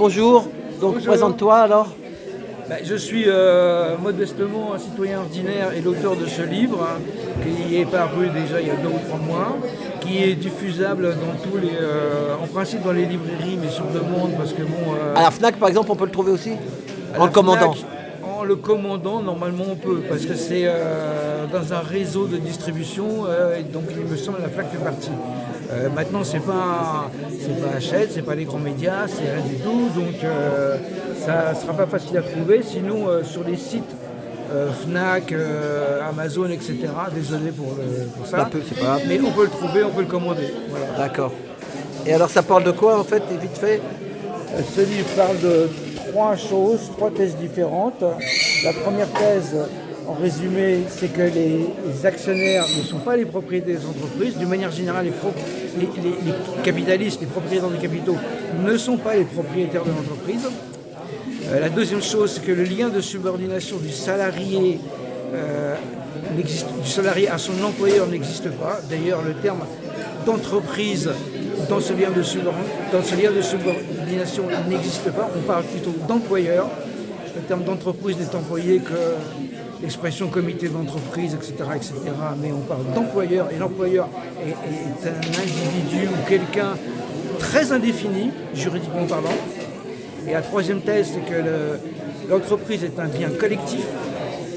bonjour. Donc Bonjour. présente-toi alors. Je suis modestement un citoyen ordinaire et l'auteur de ce livre qui est paru déjà il y a 2 ou 3 mois, qui est diffusable dans tous les, en principe dans les librairies, mais sur demande parce que bon. À la Fnac par exemple, on peut le trouver aussi À en la le commandant. Fnac, en le commandant, normalement on peut, parce que c'est dans un réseau de distribution, et donc il me semble que la Fnac fait partie. Maintenant c'est pas Hachette, c'est pas les grands médias, c'est rien du tout, donc ça sera pas facile à trouver. Sinon sur les sites Fnac, Amazon, etc. Désolé pour ça, C'est pas grave. mais on peut le trouver, on peut le commander. Voilà. D'accord. Et alors ça parle de quoi en fait, vite fait? Ce livre parle de 3 thèses différentes. La première thèse, en résumé, c'est que les actionnaires ne sont pas les propriétaires des entreprises. D'une manière générale, les capitalistes, les propriétaires des capitaux ne sont pas les propriétaires de l'entreprise. La deuxième chose, c'est que le lien de subordination du salarié à son employeur n'existe pas. D'ailleurs, le terme d'entreprise dans ce lien de subordination n'existe pas. On parle plutôt d'employeur. Le terme d'entreprise n'est employé que l'expression comité d'entreprise, etc., etc. Mais on parle d'employeur, et l'employeur est un individu ou quelqu'un très indéfini, juridiquement parlant. Et la troisième thèse, c'est que l'entreprise est un bien collectif.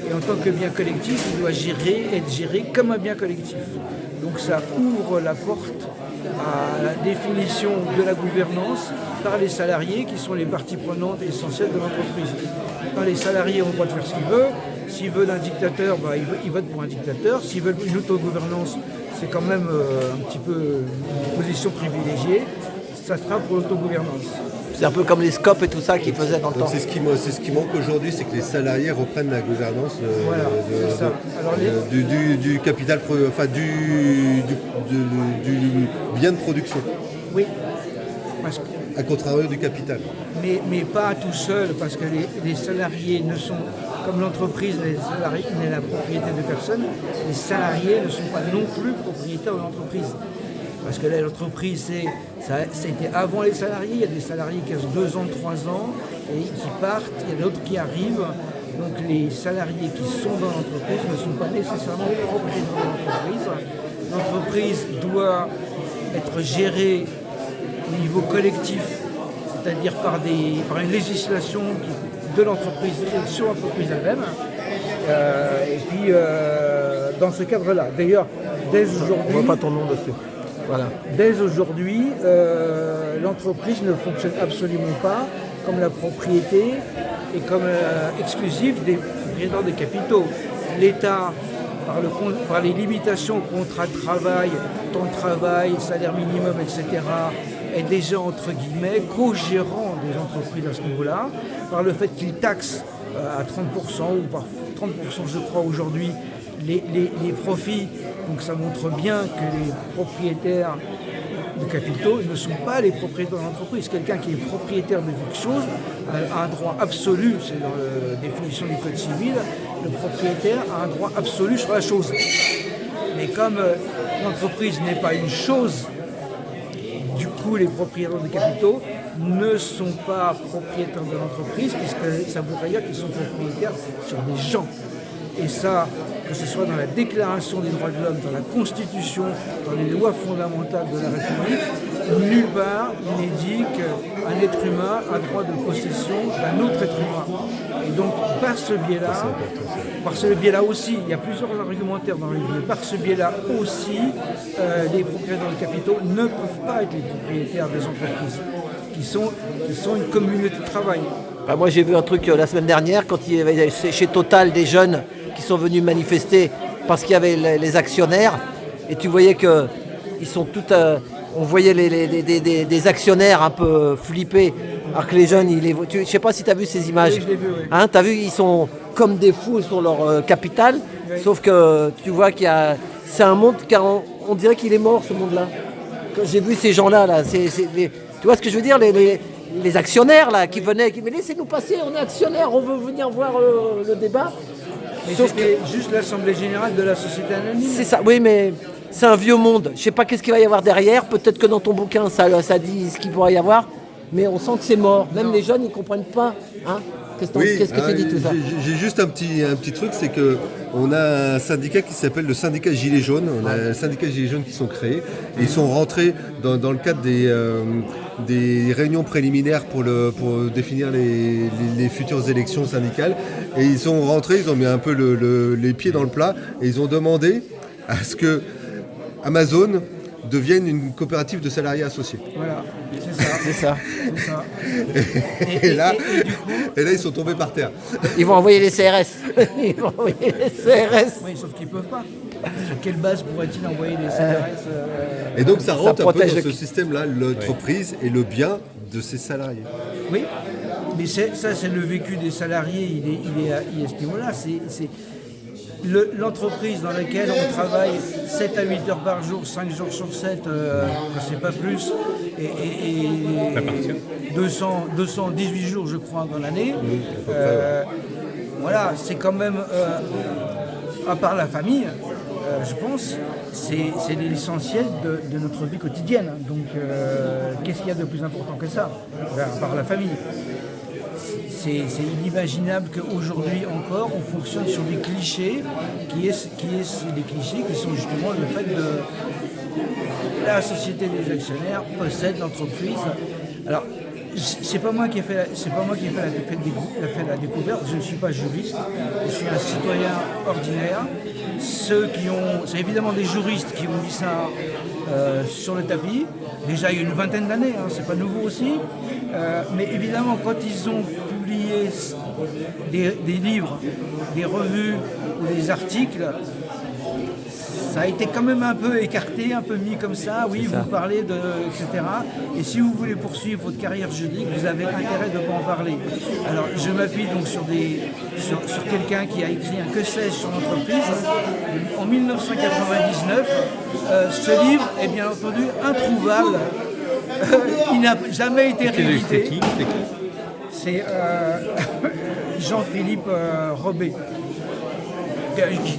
Et en tant que bien collectif, il doit être géré comme un bien collectif. Donc ça ouvre la porte à la définition de la gouvernance par les salariés qui sont les parties prenantes essentielles de l'entreprise. Quand les salariés ont le droit de faire ce qu'ils veulent, s'ils veulent un dictateur, ils votent pour un dictateur. S'ils veulent une autogouvernance, c'est quand même un petit peu une position privilégiée. Ça sera pour l'autogouvernance. C'est un peu comme les scopes et tout ça qu'ils faisaient dans le temps. C'est ce qui manque aujourd'hui, c'est que les salariés reprennent la gouvernance du capital, du bien de production. Oui. Parce que, à contrario du capital. mais pas tout seul, parce que les salariés ne sont, comme l'entreprise n'est la propriété de personne, les salariés ne sont pas non plus propriétaires de l'entreprise. Parce que là, l'entreprise, c'était avant les salariés. Il y a des salariés qui restent 2 ans, 3 ans et qui partent. Il y a d'autres qui arrivent. Donc les salariés qui sont dans l'entreprise ne sont pas nécessairement propriétaires de l'entreprise. L'entreprise doit être gérée au niveau collectif, c'est-à-dire par une législation de l'entreprise et sur l'entreprise elle-même. Et puis, dans ce cadre-là, d'ailleurs, dès aujourd'hui... On voit pas ton nom dessus. Voilà. Dès aujourd'hui, l'entreprise ne fonctionne absolument pas comme la propriété et comme exclusive des propriétaires des capitaux. L'État, par les limitations au contrat de travail, temps de travail, salaire minimum, etc., est déjà, entre guillemets, co-gérant des entreprises à ce niveau-là, par le fait qu'il taxe à 30% ou par 30%, je crois, aujourd'hui, les profits. Donc ça montre bien que les propriétaires de capitaux ne sont pas les propriétaires de l'entreprise. Quelqu'un qui est propriétaire de quelque chose a un droit absolu, c'est dans la définition du code civil, le propriétaire a un droit absolu sur la chose. Mais comme l'entreprise n'est pas une chose, du coup les propriétaires de capitaux ne sont pas propriétaires de l'entreprise, puisque ça voudrait dire qu'ils sont propriétaires sur des gens. Et ça, que ce soit dans la Déclaration des droits de l'homme, dans la Constitution, dans les lois fondamentales de la République, nulle part il n'est dit qu'un être humain a droit de possession d'un autre être humain. Et donc, par ce biais-là aussi, il y a plusieurs argumentaires dans le livre, par ce biais-là aussi, les propriétaires de capitaux ne peuvent pas être les propriétaires des entreprises, qui sont une communauté de travail. Moi j'ai vu un truc la semaine dernière quand il y avait chez Total des jeunes qui sont venus manifester parce qu'il y avait les actionnaires et tu voyais que ils sont tout, on voyait des actionnaires un peu flippés alors que les jeunes, je sais pas si tu as vu ces images. Oui, je l'ai vu, oui. Hein, tu as vu, ils sont comme des fous sur leur capital, oui. Sauf que tu vois c'est un monde on dirait qu'il est mort ce monde-là. Quand j'ai vu ces gens-là, tu vois ce que je veux dire, les actionnaires là qui venaient, mais laissez-nous passer, on est actionnaires, on veut venir voir le débat. Mais sauf c'était juste l'Assemblée Générale de la Société Anonyme. C'est ça, oui, mais c'est un vieux monde. Je sais pas qu'est-ce qu'il va y avoir derrière. Peut-être que dans ton bouquin, ça dit ce qu'il pourrait y avoir. mais on sent que c'est mort. Même les jeunes, ils ne comprennent pas. Hein. Qu'est-ce que tu dis tout ça? J'ai juste un petit truc, c'est qu'on a un syndicat qui s'appelle le syndicat Gilets jaunes. On a un syndicat Gilets jaunes qui sont créés et ils sont rentrés dans le cadre des réunions préliminaires pour définir les futures élections syndicales. Et ils sont rentrés, ils ont mis un peu les pieds dans le plat et ils ont demandé à ce que Amazon devienne une coopérative de salariés associés. Voilà, c'est ça. Et là, ils sont tombés par terre. Ils vont envoyer les CRS. Ils vont envoyer les CRS. Oui, sauf qu'ils ne peuvent pas. Sur quelle base pourraient-ils envoyer les CRS Et donc ça rentre un peu dans protège ce système-là, l'entreprise et le bien de ses salariés. Oui, mais ça c'est le vécu des salariés, il est à ce niveau-là. C'est l'entreprise dans laquelle on travaille 7 à 8 heures par jour, 5 jours sur 7, je ne sais pas plus, et 218 jours je crois dans l'année. Voilà, c'est quand même, à part la famille, je pense, c'est l'essentiel de notre vie quotidienne. Donc qu'est-ce qu'il y a de plus important que ça, à part la famille? C'est inimaginable qu'aujourd'hui encore on fonctionne sur des clichés qui sont justement le fait de la société des actionnaires possède l'entreprise. Alors c'est pas moi qui ai fait la découverte, je ne suis pas juriste, je suis un citoyen ordinaire. C'est évidemment des juristes qui ont mis ça sur le tapis, déjà il y a une vingtaine d'années, hein, c'est pas nouveau aussi, mais évidemment quand ils ont publié des livres, des revues ou des articles, ça a été quand même un peu écarté, un peu mis comme ça, oui, vous parlez de, etc. Et si vous voulez poursuivre votre carrière juridique, vous avez intérêt de ne pas en parler. Alors je m'appuie donc sur quelqu'un qui a écrit un que sais-je sur l'entreprise. En 1999, ce livre est bien entendu introuvable. Il n'a jamais été réédité. C'est Jean-Philippe Robet.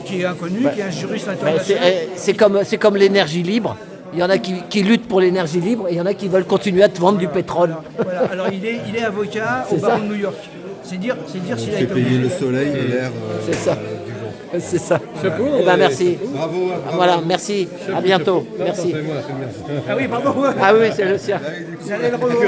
Qui est inconnu, qui est un juriste international. C'est comme l'énergie libre. Il y en a qui luttent pour l'énergie libre et il y en a qui veulent continuer à te vendre du pétrole. Voilà. Alors il est avocat au barreau de New York. C'est dire s'il a été payer le soleil et l'air du vent. C'est ça. Merci. Bravo. Voilà, merci. À bientôt. Merci. Ah oui, pardon. Ah oui, c'est le sien. J'allais le revoir.